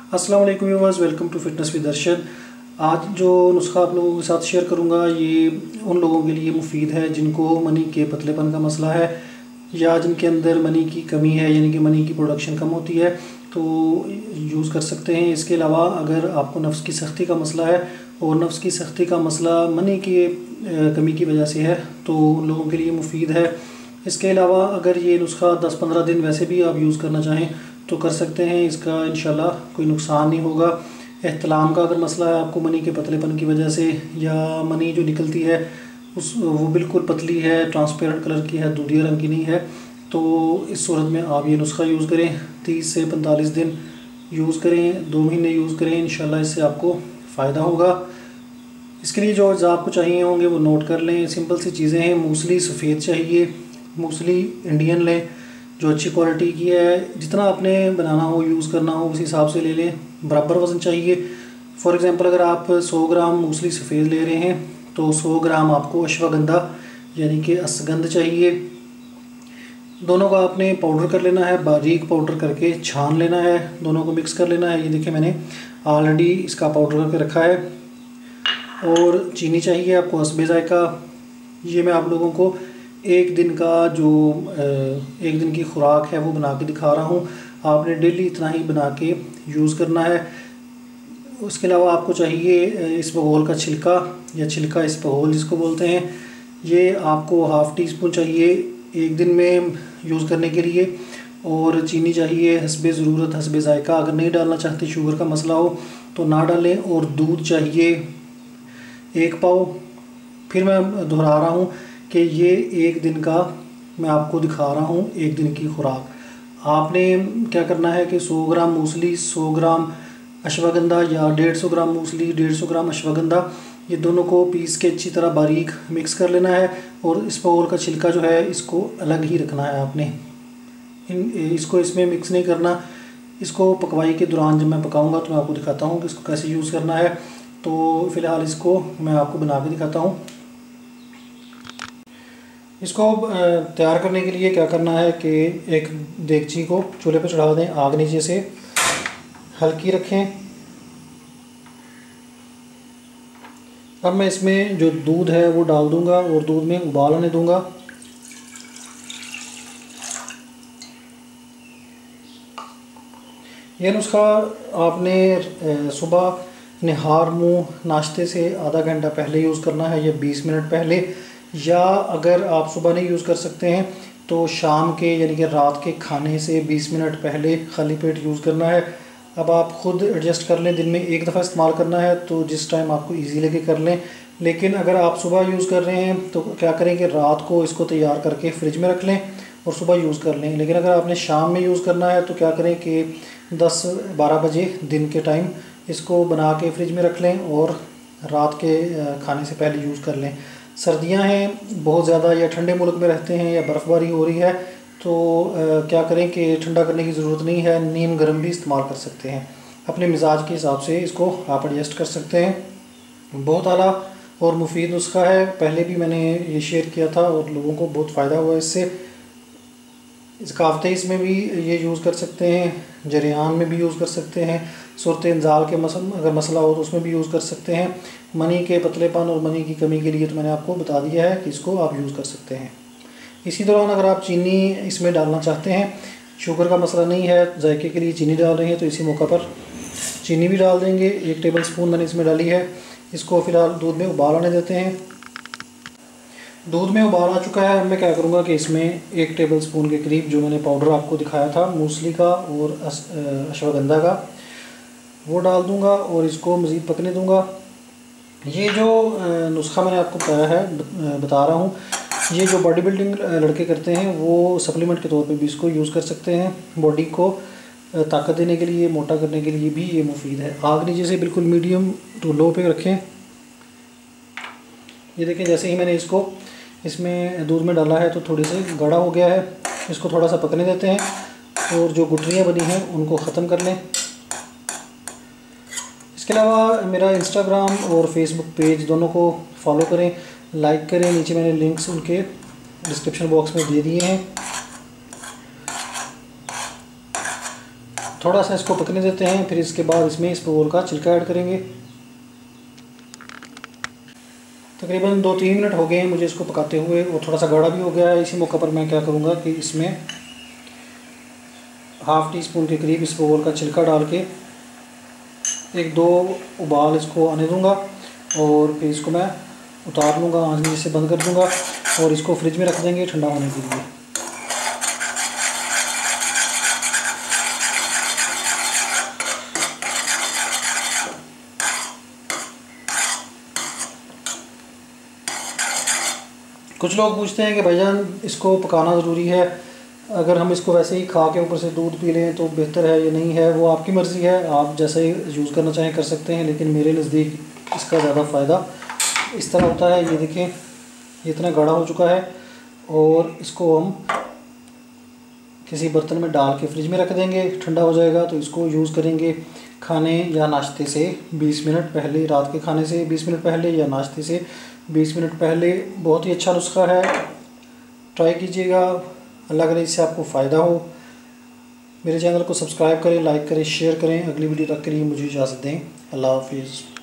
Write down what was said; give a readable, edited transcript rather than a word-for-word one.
अस्सलाम वालेकुम viewers, welcome to fitness with Darshan. आज जो नुस्खा आप लोगों के साथ शेयर करूंगा ये उन लोगों के लिए मुफीद है जिनको मनी के पतलेपन का मसला है या जिनके अंदर मनी की कमी है, यानी कि मनी की प्रोडक्शन कम होती है, तो यूज़ कर सकते हैं। इसके अलावा अगर आपको नफ्स की सख्ती का मसला है और नफ्स की सख्ती का मसला मनी की कमी की वजह से है तो उन लोगों के लिए मुफीद है। इसके अलावा अगर ये नुस्खा 10-15 दिन वैसे भी आप यूज़ करना चाहें तो कर सकते हैं, इसका इंशाल्लाह कोई नुकसान नहीं होगा। एहतलाम का अगर मसला है आपको मनी के पतलेपन की वजह से, या मनी जो निकलती है वो बिल्कुल पतली है, ट्रांसपेरेंट कलर की है, दूधिया रंग की नहीं है, तो इस सूरत में आप ये नुस्खा यूज़ करें। 30 से 45 दिन यूज़ करें, 2 महीने यूज़ करें, इंशाल्लाह इससे आपको फ़ायदा होगा। इसके लिए जो अज़ा आपको चाहिए होंगे वो नोट कर लें। सिंपल सी चीज़ें हैं। मूसली सफ़ेद चाहिए, मूसली इंडियन लें जो अच्छी क्वालिटी की है। जितना आपने बनाना हो, यूज़ करना हो, उस हिसाब से ले लें। बराबर वज़न चाहिए। फॉर एग्ज़ाम्पल अगर आप 100 ग्राम मूसली सफ़ेद ले रहे हैं तो 100 ग्राम आपको अश्वगंधा यानी कि असगंध चाहिए। दोनों का आपने पाउडर कर लेना है, बारीक पाउडर करके छान लेना है, दोनों को मिक्स कर लेना है। ये देखिए मैंने ऑलरेडी इसका पाउडर करके रखा है। और चीनी चाहिए आपको हस्बे ज़ायका। ये मैं आप लोगों को एक दिन का जो एक दिन की खुराक है वो बना के दिखा रहा हूँ। आपने डेली इतना ही बना के यूज़ करना है। उसके अलावा आपको चाहिए इसबगोल का छिलका या छिलका इसबगोल जिसको बोलते हैं, ये आपको हाफ़ टी स्पून चाहिए एक दिन में यूज़ करने के लिए। और चीनी चाहिए हस्बे ज़रूरत, हस्बे ज़ायका। अगर नहीं डालना चाहते, शुगर का मसला हो तो ना डालें। और दूध चाहिए 1 पाव। फिर मैं दोहरा रहा हूँ कि ये एक दिन का मैं आपको दिखा रहा हूँ, एक दिन की खुराक। आपने क्या करना है कि 100 ग्राम मूसली, 100 ग्राम अश्वगंधा या 150 ग्राम मूसली, 150 ग्राम अश्वगंधा, ये दोनों को पीस के अच्छी तरह बारीक मिक्स कर लेना है। और इसबगोल का छिलका जो है इसको अलग ही रखना है आपने। इसको इसमें मिक्स नहीं करना। इसको पकवाई के दौरान जब मैं पकाऊंगा तो मैं आपको दिखाता हूँ कि इसको कैसे यूज़ करना है। तो फ़िलहाल इसको मैं आपको बना के दिखाता हूँ। इसको तैयार करने के लिए क्या करना है कि एक देगची को चूल्हे पर चढ़ा दें, आग नीचे से हल्की रखें। अब मैं इसमें जो दूध है वो डाल दूंगा और दूध में उबाल आने दूंगा। यह नुस्खा आपने सुबह निहार मुँह नाश्ते से आधा घंटा पहले यूज़ करना है या 20 मिनट पहले, या अगर आप सुबह नहीं यूज़ कर सकते हैं तो शाम के यानी कि रात के खाने से 20 मिनट पहले खाली पेट यूज़ करना है। अब आप ख़ुद एडजस्ट कर लें, दिन में एक दफ़ा इस्तेमाल करना है तो जिस टाइम आपको इजी लगे कर लें। लेकिन अगर आप सुबह यूज़ कर रहे हैं तो क्या करें कि रात को इसको तैयार करके फ्रिज में रख लें और सुबह यूज़ कर लें। लेकिन अगर आपने शाम में यूज़ करना है तो क्या करें कि 10-12 बजे दिन के टाइम इसको बना के फ्रिज में रख लें और रात के खाने से पहले यूज़ कर लें। सर्दियां हैं बहुत ज़्यादा, या ठंडे मुल्क में रहते हैं या बर्फ़बारी हो रही है तो क्या करें कि ठंडा करने की ज़रूरत नहीं है, नीम गर्म भी इस्तेमाल कर सकते हैं। अपने मिजाज के हिसाब से इसको आप एडजस्ट कर सकते हैं। बहुत आला और मुफीद नुस्खा है, पहले भी मैंने ये शेयर किया था और लोगों को बहुत फ़ायदा हुआ इससे। इसका हफ्तेइस में भी ये यूज़ कर सकते हैं, जरियान में भी यूज़ कर सकते हैं, सूरत इंजाल के अगर मसला हो तो उसमें भी यूज़ कर सकते हैं। मनी के पतलेपन और मनी की कमी के लिए तो मैंने आपको बता दिया है कि इसको आप यूज़ कर सकते हैं। इसी दौरान अगर आप चीनी इसमें डालना चाहते हैं, शुगर का मसला नहीं है, जायके के लिए चीनी डाल रहे हैं तो इसी मौका पर चीनी भी डाल देंगे। 1 टेबल स्पून मैंने इसमें डाली है। इसको फ़िलहाल दूध में उबाल आने देते हैं। दूध में उबाल आ चुका है। अब मैं क्या करूँगा कि इसमें 1 टेबल स्पून के करीब जो मैंने पाउडर आपको दिखाया था मूसली का और अश्वगंधा का, वो डाल दूँगा और इसको मज़ीद पकने दूँगा। ये जो नुस्खा मैंने आपको बता रहा हूँ, ये जो बॉडी बिल्डिंग लड़के करते हैं वो सप्लीमेंट के तौर पे भी इसको यूज़ कर सकते हैं। बॉडी को ताकत देने के लिए, मोटा करने के लिए भी ये मुफीद है। आग नीचे से बिल्कुल मीडियम टू लो पे रखें। ये देखें जैसे ही मैंने इसको इसमें दूध में डाला है तो थोड़ी सी गाढ़ा हो गया है। इसको थोड़ा सा पकने देते हैं और जो गुठलियाँ बनी हैं उनको ख़त्म कर लें। इसके अलावा मेरा इंस्टाग्राम और फेसबुक पेज दोनों को फॉलो करें, लाइक करें। नीचे मैंने लिंक्स उनके डिस्क्रिप्शन बॉक्स में दे दिए हैं। थोड़ा सा इसको पकने देते हैं, फिर इसके बाद इसमें इसबगोल का छिलका ऐड करेंगे। तकरीबन 2-3 मिनट हो गए हैं मुझे इसको पकाते हुए, वो थोड़ा सा गाढ़ा भी हो गया है। इसी मौके पर मैं क्या करूँगा कि इसमें हाफ़ टी स्पून के करीब इसबगोल का छिलका डाल के 1-2 उबाल इसको आने दूँगा और फिर इसको मैं उतार लूँगा, आंच से बंद कर दूँगा और इसको फ्रिज में रख देंगे ठंडा होने के लिए। कुछ लोग पूछते हैं कि भाईजान इसको पकाना ज़रूरी है, अगर हम इसको वैसे ही खा के ऊपर से दूध पी लें तो बेहतर है या नहीं है, वो आपकी मर्ज़ी है, आप जैसे यूज़ करना चाहें कर सकते हैं। लेकिन मेरे नज़दीक इसका ज़्यादा फ़ायदा इस तरह होता है। ये देखें, ये इतना गाढ़ा हो चुका है और इसको हम किसी बर्तन में डाल के फ्रिज में रख देंगे, ठंडा हो जाएगा तो इसको यूज़ करेंगे खाने या नाश्ते से 20 मिनट पहले, रात के खाने से 20 मिनट पहले या नाश्ते से 20 मिनट पहले। बहुत ही अच्छा नुस्खा है, ट्राई कीजिएगा। अल्लाह करे इससे आपको फ़ायदा हो। मेरे चैनल को सब्सक्राइब करें, लाइक करें, शेयर करें। अगली वीडियो तक के लिए मुझे इजाज़त दें। अल्लाह हाफिज़।